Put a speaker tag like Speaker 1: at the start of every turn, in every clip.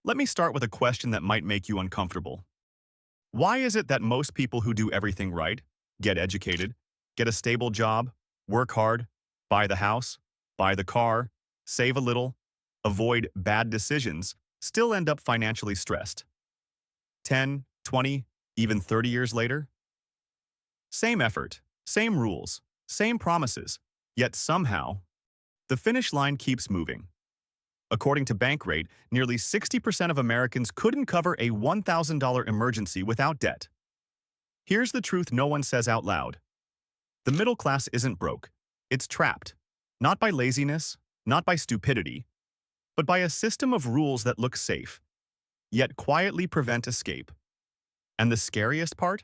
Speaker 1: Let me start with a question that might make you uncomfortable. Why is it that most people who do everything right, get educated, get a stable job, work hard, buy the house, buy the car, save a little, avoid bad decisions, still end up financially stressed? 10, 20, even 30 years later? Same effort, same rules, same promises, yet somehow, the finish line keeps moving. According to Bankrate, nearly 60% of Americans couldn't cover a $1,000 emergency without debt. Here's the truth no one says out loud. The middle class isn't broke. It's trapped. Not by laziness, not by stupidity, but by a system of rules that look safe, yet quietly prevent escape. And the scariest part?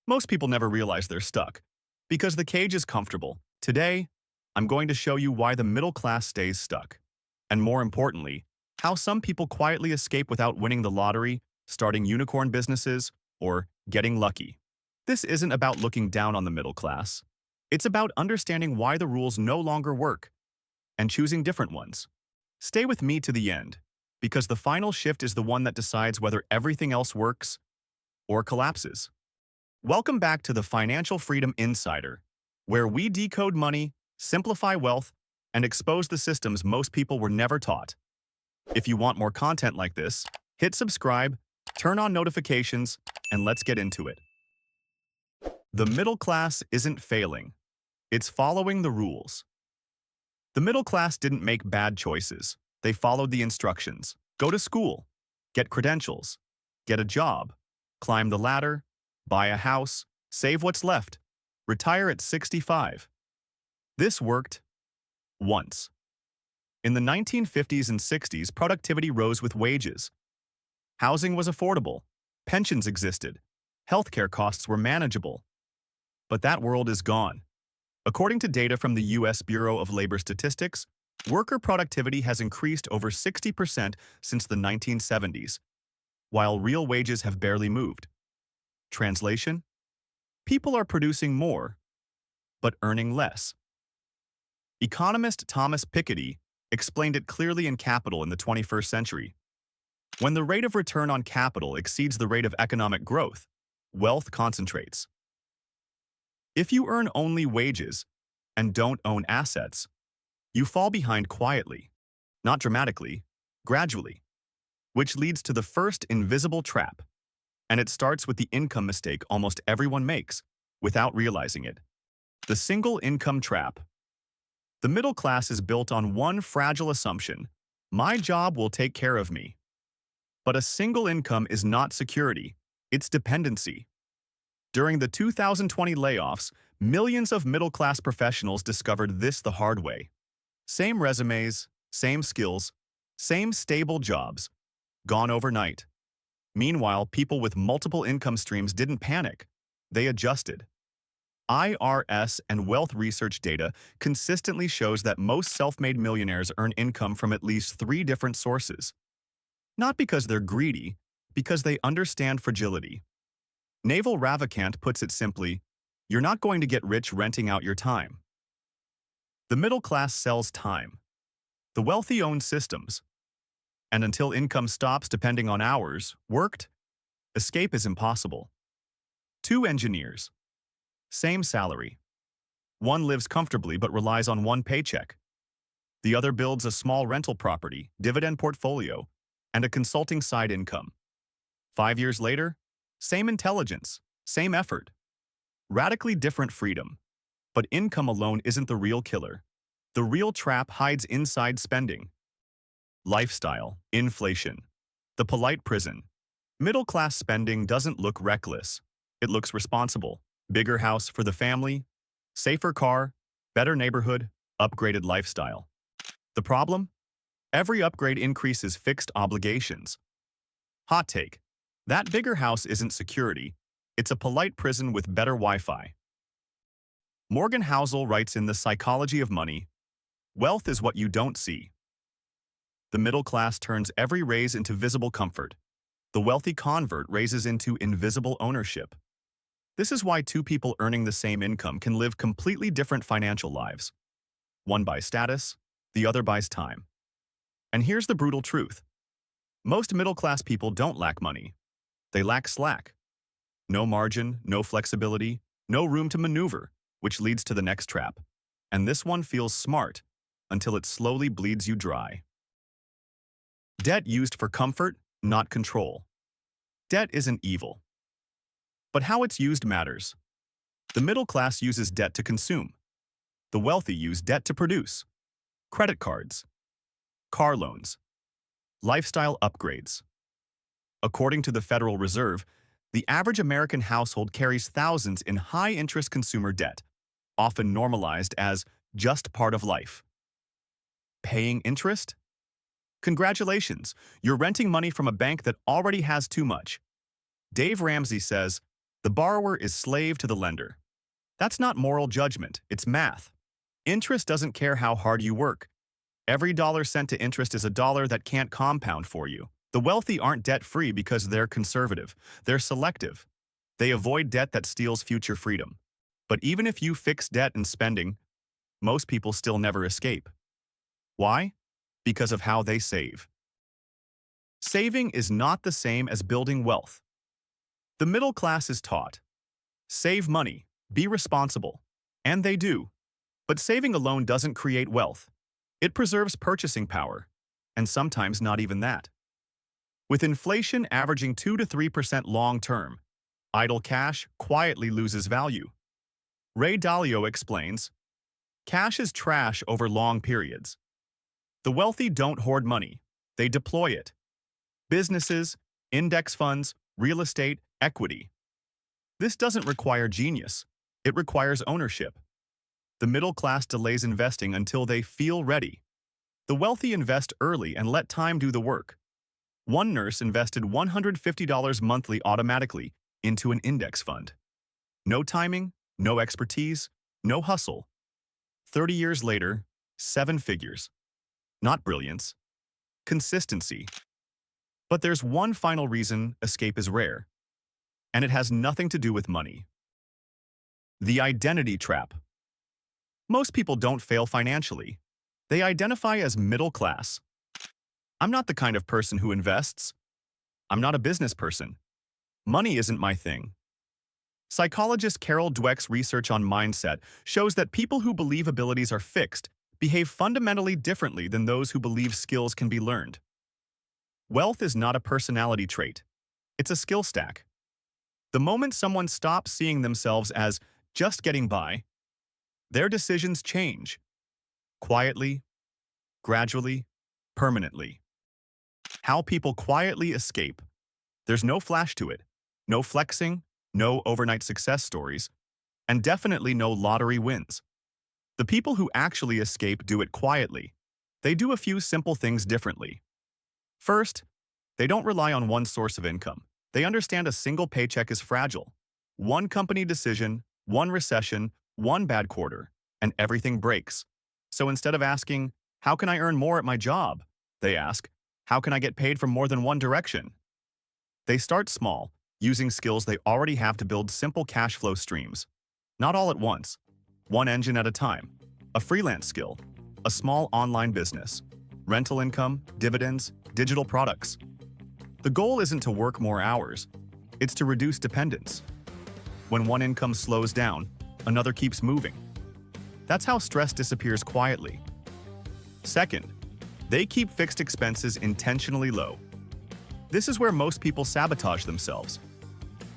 Speaker 1: Most people never realize they're stuck, because the cage is comfortable. Today, I'm going to show you why the middle class stays stuck. And more importantly, how some people quietly escape without winning the lottery, starting unicorn businesses, or getting lucky. This isn't about looking down on the middle class. It's about understanding why the rules no longer work and choosing different ones. Stay with me to the end, because the final shift is the one that decides whether everything else works or collapses. Welcome back to the Financial Freedom Insider, where we decode money, simplify wealth, and expose the systems most people were never taught. If you want more content like this, hit subscribe, turn on notifications, and let's get into it. The middle class isn't failing. It's following the rules. The middle class didn't make bad choices. They followed the instructions. Go to school, get credentials, get a job, climb the ladder, buy a house, save what's left, retire at 65. This worked once. In the 1950s and 60s, productivity rose with wages. Housing was affordable, pensions existed, healthcare costs were manageable. But that world is gone. According to data from the U.S. Bureau of Labor Statistics, worker productivity has increased over 60% since the 1970s, while real wages have barely moved. Translation? People are producing more, but earning less. Economist Thomas Piketty explained it clearly in Capital in the 21st century. When the rate of return on capital exceeds the rate of economic growth, wealth concentrates. If you earn only wages and don't own assets, you fall behind quietly, not dramatically, gradually, which leads to the first invisible trap. And it starts with the income mistake almost everyone makes, without realizing it. The single income trap. The middle class is built on one fragile assumption: my job will take care of me. But a single income is not security, it's dependency. During the 2020 layoffs, millions of middle-class professionals discovered this the hard way. Same resumes, same skills, same stable jobs, gone overnight. Meanwhile, people with multiple income streams didn't panic. They adjusted. IRS and wealth research data consistently shows that most self-made millionaires earn income from at least 3 different sources. Not because they're greedy, because they understand fragility. Naval Ravikant puts it simply, you're not going to get rich renting out your time. The middle class sells time. The wealthy own systems. And until income stops depending on hours worked, escape is impossible. 2 engineers. Same salary. One lives comfortably but relies on one paycheck. The other builds a small rental property, dividend portfolio, and a consulting side income. 5 years later, same intelligence, same effort. Radically different freedom. But income alone isn't the real killer. The real trap hides inside spending. Lifestyle, inflation, the polite prison. Middle-class spending doesn't look reckless. It looks responsible. Bigger house for the family, safer car, better neighborhood, upgraded lifestyle. The problem? Every upgrade increases fixed obligations. Hot take. That bigger house isn't security. It's a polite prison with better Wi-Fi. Morgan Housel writes in The Psychology of Money, wealth is what you don't see. The middle class turns every raise into visible comfort. The wealthy convert raises into invisible ownership. This is why 2 people earning the same income can live completely different financial lives. One buys status, the other buys time. And here's the brutal truth. Most middle-class people don't lack money. They lack slack. No margin, no flexibility, no room to maneuver, which leads to the next trap. And this one feels smart until it slowly bleeds you dry. Debt used for comfort, not control. Debt isn't evil. But how it's used matters. The middle class uses debt to consume. The wealthy use debt to produce. Credit cards, car loans, lifestyle upgrades. According to the Federal Reserve, the average American household carries thousands in high-interest consumer debt, often normalized as just part of life. Paying interest? Congratulations, you're renting money from a bank that already has too much. Dave Ramsey says, the borrower is slave to the lender. That's not moral judgment, it's math. Interest doesn't care how hard you work. Every dollar sent to interest is a dollar that can't compound for you. The wealthy aren't debt-free because they're conservative. They're selective. They avoid debt that steals future freedom. But even if you fix debt and spending, most people still never escape. Why? Because of how they save. Saving is not the same as building wealth. The middle class is taught, save money, be responsible. And they do. But saving alone doesn't create wealth. It preserves purchasing power, and sometimes not even that. With inflation averaging 2 to 3% long-term, idle cash quietly loses value. Ray Dalio explains, cash is trash over long periods. The wealthy don't hoard money, they deploy it. Businesses, index funds, real estate, equity. This doesn't require genius, it requires ownership. The middle class delays investing until they feel ready. The wealthy invest early and let time do the work. One nurse invested $150 monthly automatically into an index fund. No timing, no expertise, no hustle. 30 years later, 7 figures. Not brilliance. Consistency. But there's one final reason escape is rare. And it has nothing to do with money. The identity trap. Most people don't fail financially. They identify as middle class. I'm not the kind of person who invests. I'm not a business person. Money isn't my thing. Psychologist Carol Dweck's research on mindset shows that people who believe abilities are fixed behave fundamentally differently than those who believe skills can be learned. Wealth is not a personality trait. It's a skill stack. The moment someone stops seeing themselves as just getting by, their decisions change. Quietly, gradually, permanently. How people quietly escape. There's no flash to it. No flexing, no overnight success stories, and definitely no lottery wins. The people who actually escape do it quietly. They do a few simple things differently. First, they don't rely on one source of income. They understand a single paycheck is fragile. One company decision, one recession, one bad quarter, and everything breaks. So instead of asking, how can I earn more at my job? They ask, how can I get paid from more than one direction? They start small, using skills they already have to build simple cash flow streams. Not all at once. One engine at a time. A freelance skill. A small online business. Rental income, dividends, digital products. The goal isn't to work more hours. It's to reduce dependence. When one income slows down, another keeps moving. That's how stress disappears quietly. Second, they keep fixed expenses intentionally low. This is where most people sabotage themselves.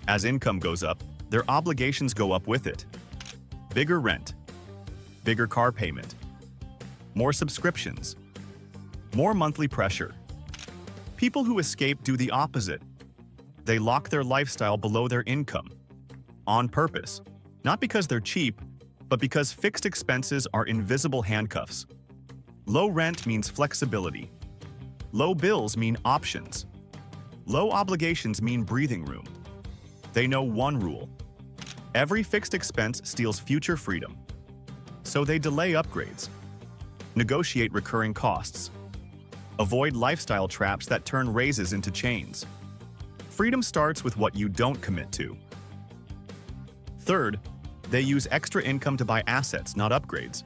Speaker 1: As income goes up, their obligations go up with it. Bigger rent, bigger car payment, more subscriptions, more monthly pressure. People who escape do the opposite. They lock their lifestyle below their income. On purpose. Not because they're cheap, but because fixed expenses are invisible handcuffs. Low rent means flexibility. Low bills mean options. Low obligations mean breathing room. They know one rule. Every fixed expense steals future freedom. So they delay upgrades. Negotiate recurring costs. Avoid lifestyle traps that turn raises into chains. Freedom starts with what you don't commit to. Third, they use extra income to buy assets, not upgrades.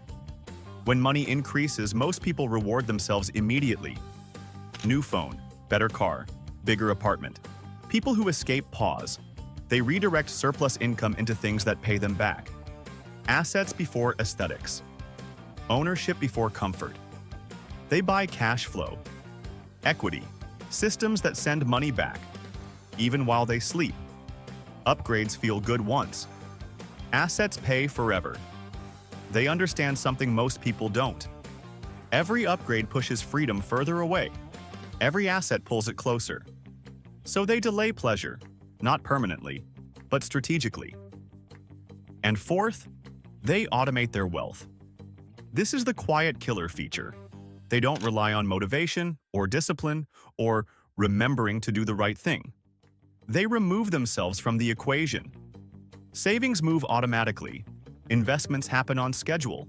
Speaker 1: When money increases, most people reward themselves immediately. New phone, better car, bigger apartment. People who escape pause. They redirect surplus income into things that pay them back. Assets before aesthetics. Ownership before comfort. They buy cash flow. Equity. Systems that send money back, even while they sleep. Upgrades feel good once. Assets pay forever. They understand something most people don't. Every upgrade pushes freedom further away. Every asset pulls it closer. So they delay pleasure, not permanently, but strategically. And fourth, they automate their wealth. This is the quiet killer feature. They don't rely on motivation or discipline or remembering to do the right thing. They remove themselves from the equation. Savings move automatically. Investments happen on schedule.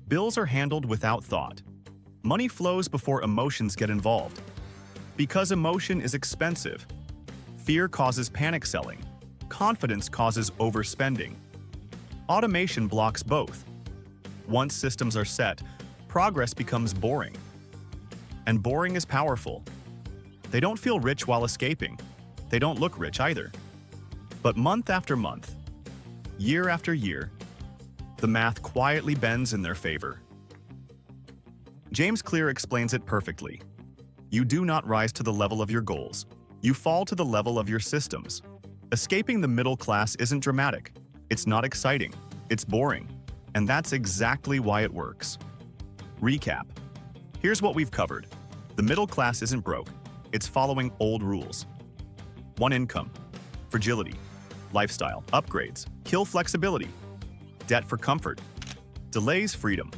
Speaker 1: Bills are handled without thought. Money flows before emotions get involved. Because emotion is expensive. Fear causes panic selling. Confidence causes overspending. Automation blocks both. Once systems are set, progress becomes boring. And boring is powerful. They don't feel rich while escaping. They don't look rich either. But month after month, year after year, the math quietly bends in their favor. James Clear explains it perfectly. You do not rise to the level of your goals. You fall to the level of your systems. Escaping the middle class isn't dramatic. It's not exciting. It's boring. And that's exactly why it works. Recap. Here's what we've covered. The middle class isn't broke. It's following old rules. One income, fragility, lifestyle, upgrades, kill flexibility, debt for comfort, delays freedom.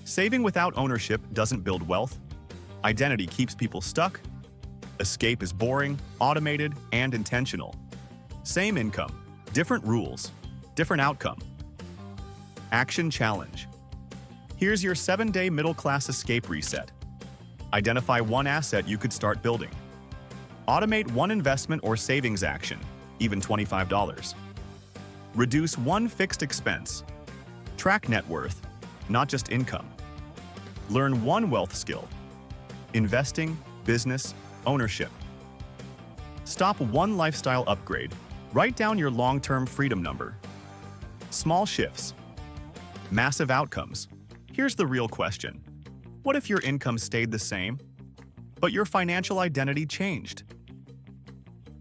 Speaker 1: Saving without ownership doesn't build wealth. Identity keeps people stuck. Escape is boring, automated, and intentional. Same income, different rules, different outcome. Action challenge. Here's your 7-day middle-class escape reset. Identify one asset you could start building. Automate one investment or savings action, even $25. Reduce one fixed expense. Track net worth, not just income. Learn one wealth skill. Investing, business, ownership. Stop one lifestyle upgrade. Write down your long-term freedom number. Small shifts. Massive outcomes. Here's the real question. What if your income stayed the same, but your financial identity changed?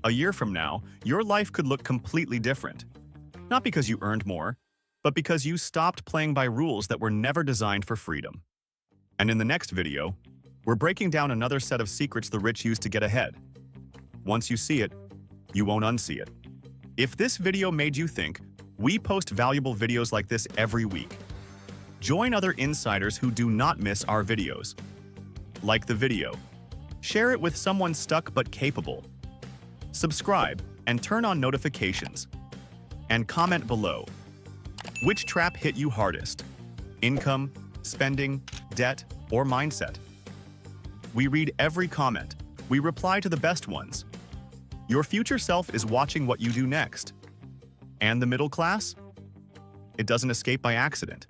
Speaker 1: A year from now, your life could look completely different. Not because you earned more, but because you stopped playing by rules that were never designed for freedom. And in the next video, we're breaking down another set of secrets the rich use to get ahead. Once you see it, you won't unsee it. If this video made you think, we post valuable videos like this every week. Join other insiders who do not miss our videos. Like the video. Share it with someone stuck but capable. Subscribe and turn on notifications. And comment below. Which trap hit you hardest? Income, spending, debt, or mindset? We read every comment. We reply to the best ones. Your future self is watching what you do next. And the middle class? It doesn't escape by accident.